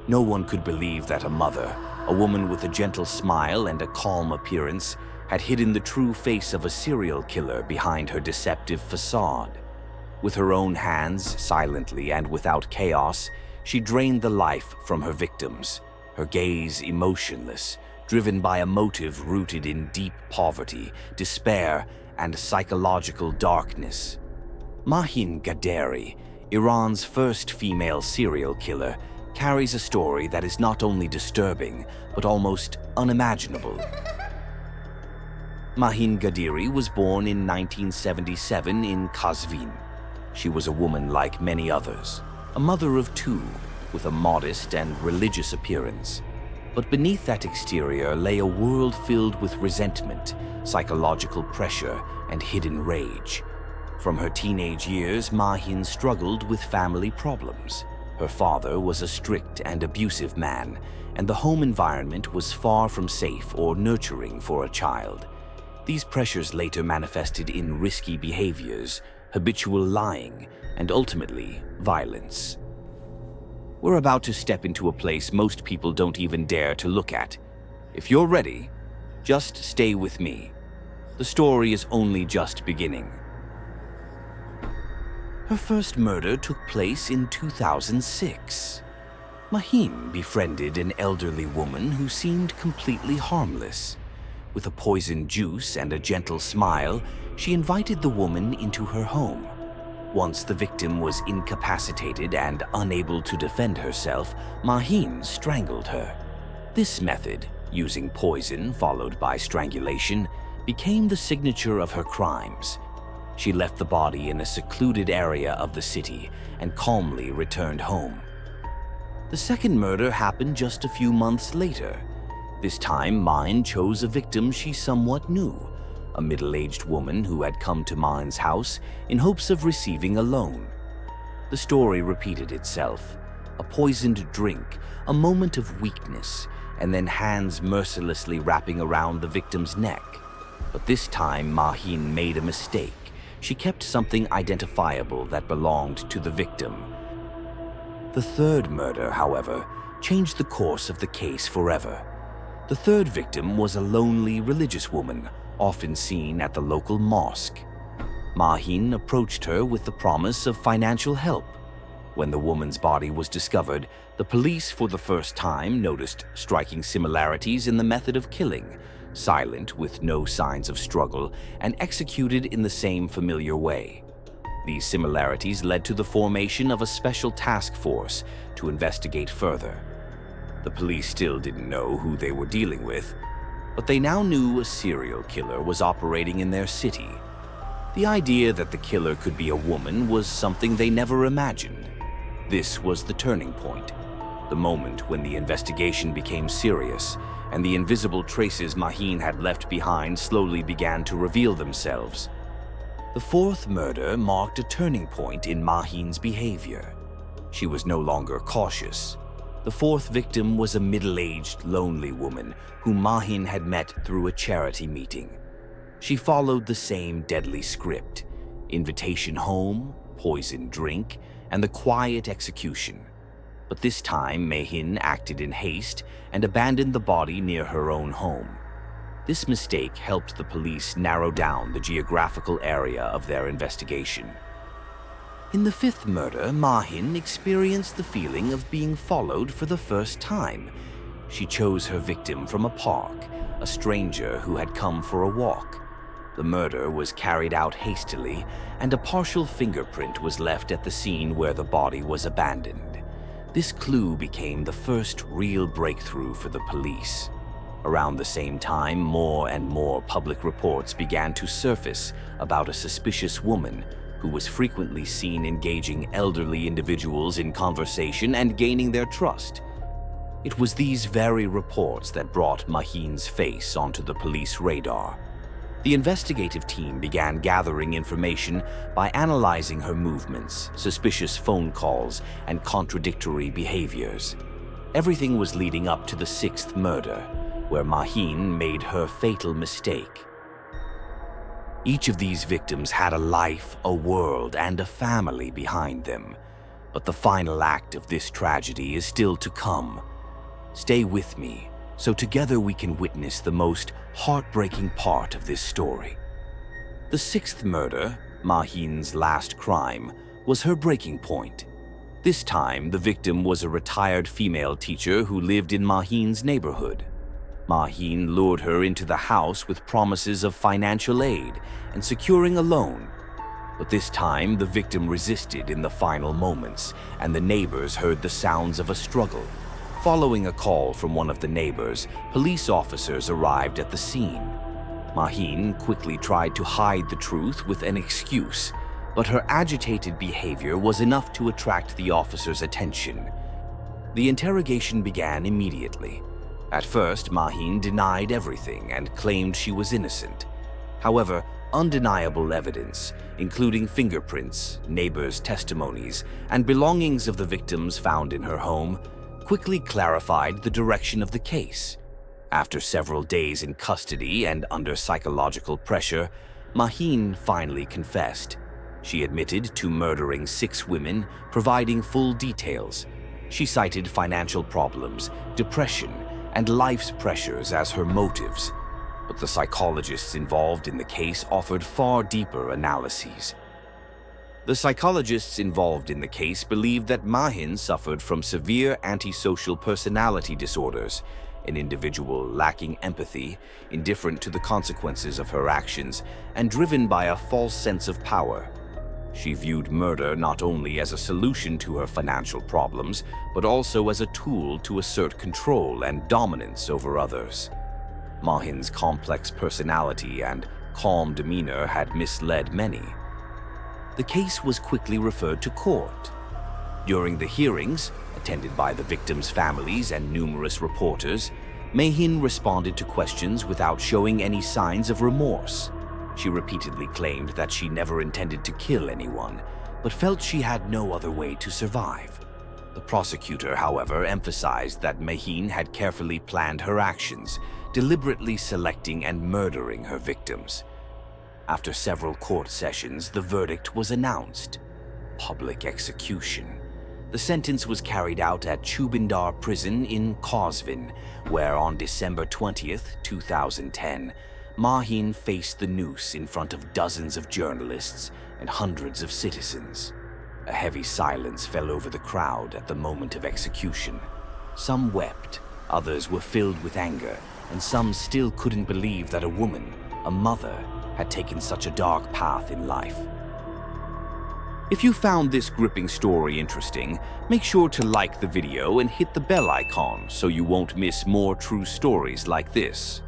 No one could believe that a mother, a woman with a gentle smile and a calm appearance, had hidden the true face of a serial killer behind her deceptive facade. With her own hands, silently and without chaos, she drained the life from her victims, her gaze emotionless, driven by a motive rooted in deep poverty, despair, and psychological darkness. Mahin Qadiri, Iran's first female serial killer, carries a story that is not only disturbing, but almost unimaginable. Mahin Qadiri was born in 1977 in Qazvin. She was a woman like many others, a mother of two, with a modest and religious appearance. But beneath that exterior lay a world filled with resentment, psychological pressure, and hidden rage. From her teenage years, Mahin struggled with family problems. Her father was a strict and abusive man, and the home environment was far from safe or nurturing for a child. These pressures later manifested in risky behaviors, habitual lying, and ultimately, violence. We're about to step into a place most people don't even dare to look at. If you're ready, just stay with me. The story is only just beginning. Her first murder took place in 2006. Mahin befriended an elderly woman who seemed completely harmless. With a poisoned juice and a gentle smile, she invited the woman into her home. Once the victim was incapacitated and unable to defend herself, Mahin strangled her. This method, using poison followed by strangulation, became the signature of her crimes. She left the body in a secluded area of the city and calmly returned home. The second murder happened just a few months later. This time, Mahin chose a victim she somewhat knew, a middle-aged woman who had come to Mahin's house in hopes of receiving a loan. The story repeated itself. A poisoned drink, a moment of weakness, and then hands mercilessly wrapping around the victim's neck. But this time, Mahin made a mistake. She kept something identifiable that belonged to the victim. The third murder, however, changed the course of the case forever. The third victim was a lonely religious woman, often seen at the local mosque. Mahin approached her with the promise of financial help. When the woman's body was discovered, the police for the first time noticed striking similarities in the method of killing, silent with no signs of struggle, and executed in the same familiar way. These similarities led to the formation of a special task force to investigate further. The police still didn't know who they were dealing with, but they now knew a serial killer was operating in their city. The idea that the killer could be a woman was something they never imagined. This was the turning point, the moment when the investigation became serious, and the invisible traces Mahin had left behind slowly began to reveal themselves. The fourth murder marked a turning point in Mahin's behavior. She was no longer cautious. The fourth victim was a middle-aged, lonely woman whom Mahin had met through a charity meeting. She followed the same deadly script: invitation home, poison drink, and the quiet execution. But this time, Mahin acted in haste and abandoned the body near her own home. This mistake helped the police narrow down the geographical area of their investigation. In the fifth murder, Mahin experienced the feeling of being followed for the first time. She chose her victim from a park, a stranger who had come for a walk. The murder was carried out hastily, and a partial fingerprint was left at the scene where the body was abandoned. This clue became the first real breakthrough for the police. Around the same time, more and more public reports began to surface about a suspicious woman who was frequently seen engaging elderly individuals in conversation and gaining their trust. It was these very reports that brought Mahin's face onto the police radar. The investigative team began gathering information by analyzing her movements, suspicious phone calls, and contradictory behaviors. Everything was leading up to the sixth murder, where Mahin made her fatal mistake. Each of these victims had a life, a world, and a family behind them. But the final act of this tragedy is still to come. Stay with me, so together we can witness the most heartbreaking part of this story. The sixth murder, Mahin's last crime, was her breaking point. This time, the victim was a retired female teacher who lived in Mahin's neighborhood. Mahin lured her into the house with promises of financial aid and securing a loan. But this time, the victim resisted in the final moments, and the neighbors heard the sounds of a struggle. Following a call from one of the neighbors, police officers arrived at the scene. Mahin quickly tried to hide the truth with an excuse, but her agitated behavior was enough to attract the officers' attention. The interrogation began immediately. At first, Mahin denied everything and claimed she was innocent. However, undeniable evidence, including fingerprints, neighbors' testimonies, and belongings of the victims found in her home, quickly clarified the direction of the case. After several days in custody and under psychological pressure, Mahin finally confessed. She admitted to murdering 6 women, providing full details. She cited financial problems, depression, and life's pressures as her motives. But the psychologists involved in the case offered far deeper analyses. The psychologists involved in the case believed that Mahin suffered from severe antisocial personality disorders, an individual lacking empathy, indifferent to the consequences of her actions, and driven by a false sense of power. She viewed murder not only as a solution to her financial problems, but also as a tool to assert control and dominance over others. Mahin's complex personality and calm demeanor had misled many. The case was quickly referred to court. During the hearings, attended by the victims' families and numerous reporters, Mahin responded to questions without showing any signs of remorse. She repeatedly claimed that she never intended to kill anyone, but felt she had no other way to survive. The prosecutor, however, emphasized that Mahin had carefully planned her actions, deliberately selecting and murdering her victims. After several court sessions, the verdict was announced: public execution. The sentence was carried out at Chubindar prison in Qazvin, where on December 20th, 2010, Mahin faced the noose in front of dozens of journalists and hundreds of citizens. A heavy silence fell over the crowd at the moment of execution. Some wept, others were filled with anger, and some still couldn't believe that a woman, a mother, had taken such a dark path in life. If you found this gripping story interesting, make sure to like the video and hit the bell icon so you won't miss more true stories like this.